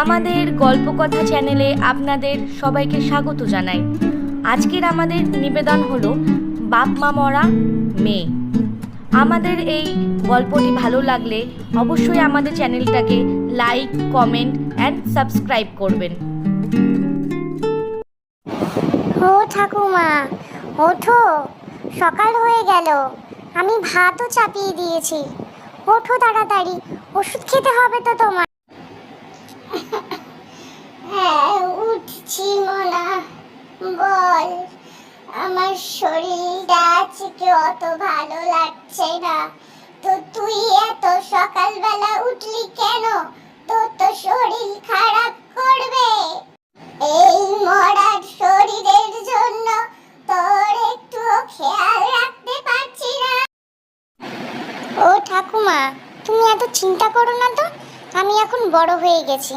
আমাদের গল্পকথা চ্যানেলে আপনাদের সবাইকে স্বাগত জানাই। আজকের আমাদের নিবেদন হলো বাপ মা মরা মেয়ে। আমাদের এই গল্পটি ভালো লাগলে অবশ্যই আমাদের চ্যানেলটাকে লাইক, কমেন্ট অ্যান্ড সাবস্ক্রাইব করবেন। ও ঠাকুমা, ওঠো, সকাল হয়ে গেল। আমি ভাতও চাপিয়ে দিয়েছি। ওঠো তাড়াতাড়ি, ওষুধ খেতে হবে তো তোমার। হ্যাঁ, উঠছি মোনা। বল, আমার শরীরটা আজকে অত ভালো লাগছে না। তো তুই এত সকালবেলা উঠলি কেন? তোর তো শরীর খারাপ করবে। এই মরার শরীরের জন্য তোর একটুও খেয়াল রাখতে পারছি না। ও ঠাকুমা, তুমি এত চিন্তা করো না তো। আমি এখন বড় হয়ে গেছি।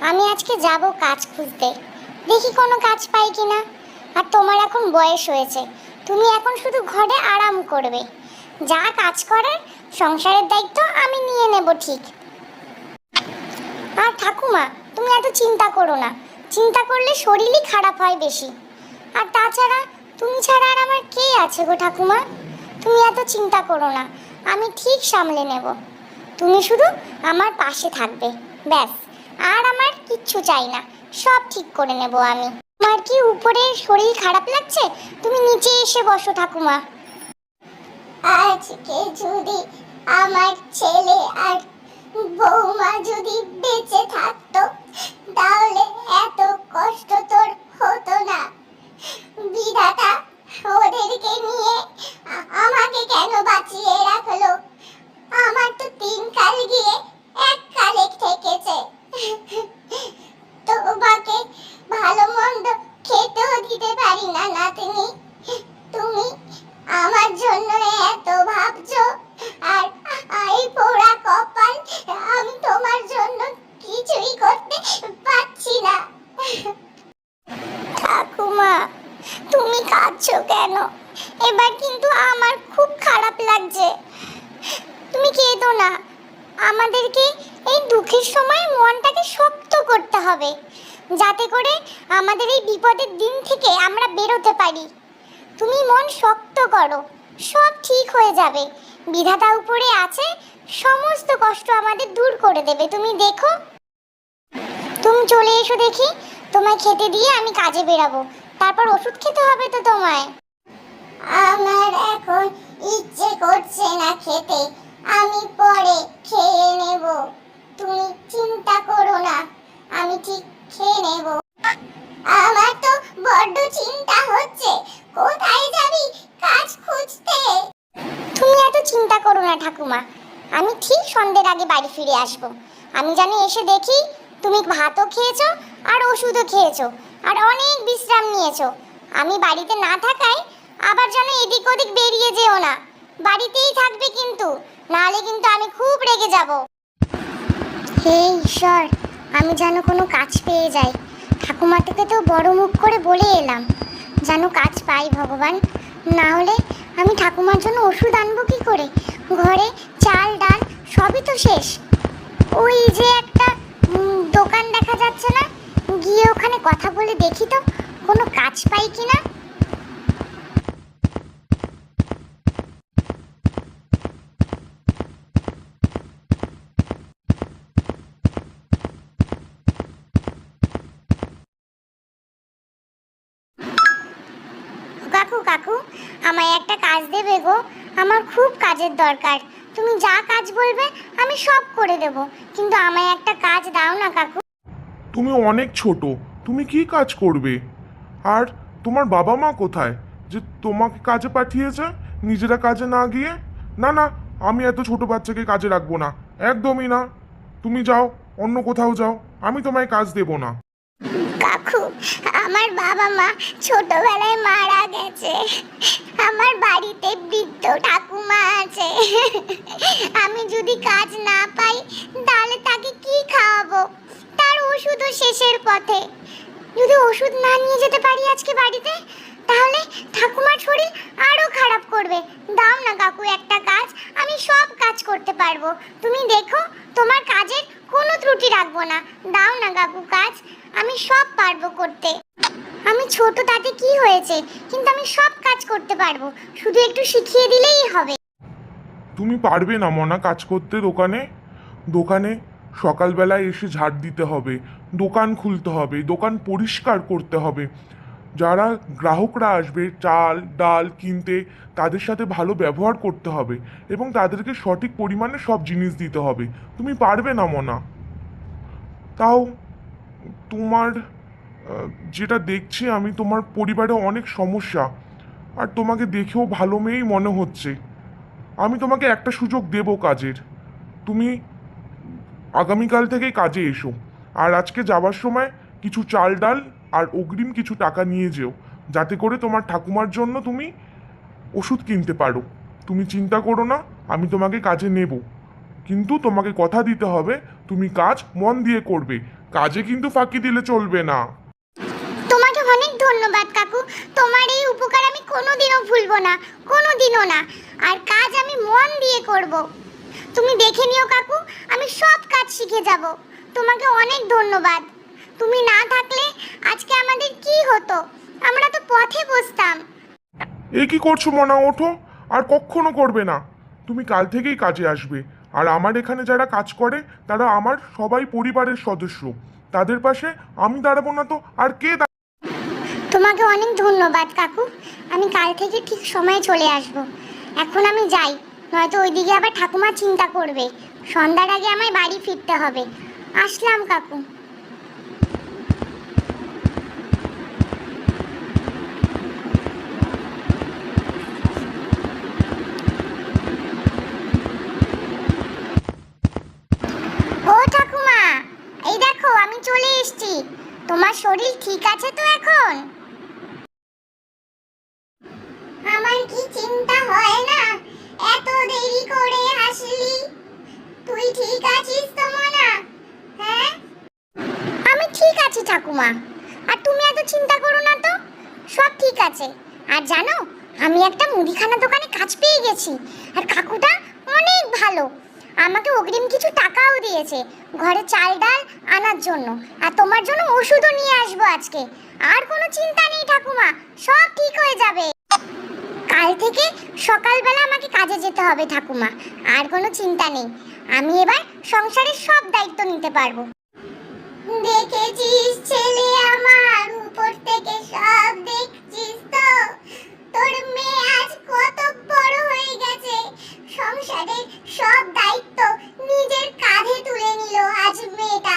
আমি আজকে যাব কাজ খুঁজতে, দেখি কোনো কাজ পাই কিনা। আর তোমার এখন বয়স হয়েছে, তুমি এখন শুধু ঘরে আরাম করবে। যা কাজ করার সংসারের দায়িত্ব আমি নিয়ে নেব, ঠিক? আর ঠাকুমা, তুমি এত চিন্তা করো না। চিন্তা করলে শরীরই খারাপ হয় বেশি। আর তাছাড়া তুমি ছাড়া আর আমার কে আছে গো ঠাকুমা? তুমি এত চিন্তা করো না, আমি ঠিক সামলে নেব। তুমি শুধু আমার পাশে থাকবে, ব্যাস। আর আমার কিচ্ছু চাই না, সব ঠিক করে নেব আমি। তোমার কি উপরে শরীর খারাপ লাগছে? তুমি নিচে এসে বসো ঠাকুমা। আজকে যদি আমার ছেলে আর বৌমা যদি বেঁচে থাকতো, তাহলে এত কষ্ট তোর হতো না। বিধাতা ওদেরকে নিয়ে আমাকে কেন বাঁচিয়ে রাখলো? আমার তো 3 কাল গিয়ে 1 কালে ঠেকেছে। তোমাকে ভালো মন্দ খেতেও দিতে পারি না নাতনি। তুমি আমার জন্য এত ভাবছো, আর এই পোড়া কপাল, আমি তোমার জন্য কিছুই করতে পারছি না। ঠাকুমা, তুমি কাঁদছো কেন? এবার কিন্তু আমার খুব খারাপ লাগছে। তুমি কেঁদো না। আমাদেরকে এই দুঃখের সময় মনটাকে শক্ত করতে হবে, যাতে করে আমাদের এই বিপদের দিন থেকে আমরা বেরোতে পারি। তুমি মন শক্ত করো, সব ঠিক হয়ে যাবে। বিধাতা উপরে আছে, সমস্ত কষ্ট আমাদের দূর করে দেবে। তুমি দেখো। তুমি চলে এসো দেখি, তোমায় খেতে দিয়ে আমি কাজে বেরাবো। তারপর ওষুধ খেতে হবে তো তোমায়। আমার এখন ইচ্ছে করছে না খেতে, আমি পরে খেয়ে নেব। তুমি চিন্তা করো না, আমি ঠিক খেয়ে নেব। আমার তো বড্ড চিন্তা হচ্ছে, কোথায় যাবি কাজ খুঁজতে? তুমি এত চিন্তা করো না ঠাকুমা, আমি ঠিক সন্ধ্যের আগে বাড়ি ফিরে আসব। আমি জানি এসে দেখি তুমি ভাতও খেয়েছো আর ওষুধও খেয়েছো আর অনেক বিশ্রাম নিয়েছো। আমি বাড়িতে না থাকায় আবার যেন এদিক ওদিক বেরিয়ে যেও না, বাড়িতেই থাকবে কিন্তু, নাহলে কিন্তু আমি খুব রেগে যাব। হে ঈশ্বর, আমি যেন কোনো কাজ পেয়ে যাই। ঠাকুমাটাকে তো বড় মুখ করে বলে এলাম, যেন কাজ পাই ভগবান। না হলে আমি ঠাকুমার জন্য ওষুধ আনবো কি করে? ঘরে চাল ডাল সবই তো শেষ। ওই যে একটা দোকান দেখা যাচ্ছে না, গিয়ে ওখানে কথা বলে দেখি তো কোনো কাজ পাই কিনা। কাকু কাকু, আমায় একটা কাজ দেবে গো? আমার খুব কাজের দরকার। তুমি যা কাজ বলবে আমি সব করে দেব, কিন্তু আমায় একটা কাজ দাও না কাকু। তুমি অনেক ছোট, তুমি কি কাজ করবে? আর তোমার বাবা মা কোথায় যে তোমাকে কাজে পাঠিয়েছে, নিজেরা কাজে না গিয়ে? না না, আমি এত ছোট বাচ্চাকে কাজে রাখবো না, একদমই না। তুমি যাও, অন্য কোথাও যাও, আমি তোমায় কাজ দেব না। কাকু, আমার বাবা মা ছোটবেলায় মারা গেছে। আমার বাড়িতে বৃদ্ধ ঠাকুমা আছে। আমি যদি কাজ না পাই তাহলে তাকে কি খাওয়াবো? তার ওষুধও শেষের পথে। যদি ওষুধ না নিয়ে যেতে পারি আজকে বাড়িতে, তাহলে ঠাকুমার শরীর আরো খারাপ করবে। দাও না কাকু একটা কাজ, আমি সব কাজ করতে পারবো। তুমি দেখো, তোমার কাজের কোনো ত্রুটি রাখবো না। দাও না কাকু কাজ, আমি সব পারবো করতে। আমি ছোট তাতে কি হয়েছে, কিন্তু আমি সব কাজ করতে পারবো, শুধু একটু শিখিয়ে দিলেই হবে। তুমি পারবে না মনা কাজ করতে দোকানে? দোকানে সকালবেলায় এসে ঝাড় দিতে হবে, দোকান খুলতে হবে, দোকান পরিষ্কার করতে হবে, যারা গ্রাহকরা আসবে চাল ডাল কিনতে তাদের সাথে ভালো ব্যবহার করতে হবে এবং তাদেরকে সঠিক পরিমাণে সব জিনিস দিতে হবে। তুমি পারবে না মনা? তাও তোমার যেটা দেখছি আমি, তোমার পরিবারে অনেক সমস্যা, আর তোমাকে দেখেও ভালো মেয়েই মনে হচ্ছে। আমি তোমাকে একটা সুযোগ দেব কাজের, তুমি আগামীকাল থেকেই কাজে এসো। আর আজকে যাবার সময় কিছু চাল ডাল আর অগ্রিম কিছু টাকা নিয়ে যেও, যাতে করে তোমার ঠাকুমার জন্য তুমি ওষুধ কিনতে পারো। তুমি চিন্তা করো না, আমি তোমাকে কাজে নেব, কিন্তু তোমাকে কথা দিতে হবে তুমি কাজ মন দিয়ে করবে, কাজে কিন্তু ফাঁকি দিলে চলবে না। তোমাকে অনেক ধন্যবাদ কাকু, তোমার এই উপকার আমি কোনোদিনও ভুলবো না, কোনোদিনও না। আর কাজ আমি মন দিয়ে করব। তুমি দেখে নিও কাকু, আমি সব কাজ শিখে যাব। তোমাকে অনেক ধন্যবাদ। তুমি না থাকলে আজকে আমাদের কি হতো, আমরা তো পথে বসতাম। এ কি করছো মনা? ওঠো, আর কখনো করবে না। তুমি কাল থেকেই কাজে আসবে। আর আমার এখানে যারা কাজ করে তারা আমার সবাই পরিবারের সদস্য, তাদের পাশে আমি দাঁড়াবো না তো আর কে তোমাকে অনেক ধন্যবাদ কাকু, আমি কাল থেকে ঠিক সময়ে চলে আসব। এখন আমি যাই, নয়তো ওইদিকে আবার ঠাকুমা চিন্তা করবে। সন্ধ্যার আগে আমায় বাড়ি ফিরতে হবে। আসলাম কাকু। ও ঠাকুমা, এই দেখো আমি চলে এসেছি। তোমার শরীর ঠিক আছে তো এখন? আমার কি চিন্তা হয় না এত দেরি করে আসলি? তুই ঠিক আছিস তো মনা? হ্যাঁ, আমি ঠিক আছি ঠাকুমা, আর তুমি এত চিন্তা করো না তো, সব ঠিক আছে। আর জানো, আমি একটা মুদিখানা দোকানে কাজ পেয়ে গেছি, আর কাকুটা অনেক ভালো, আমাকে অগ্রিম কিছু টাকাও দিয়েছে ঘরে চাল ডাল আনার জন্য, আর তোমার জন্য ওষুধও নিয়ে আসবো আজকে। আর কোনো চিন্তা নেই ঠাকুমা, সব ঠিক হয়ে যাবে। কাল থেকে সকালবেলা আমাকে কাজে যেতে হবে ঠাকুমা, আর কোনো চিন্তা নেই। আমি এবার সংসারের সব দায়িত্ব নিতে পারবো। দেখেছিস ছেলে আমার, উপর থেকে সব দেখছিস তো? তোর মেয়ে আজ কত বড় হয়ে গেছে, সংসারের সব দায়িত্ব নিজের কাঁধে তুলে নিল আজ মেয়েটা।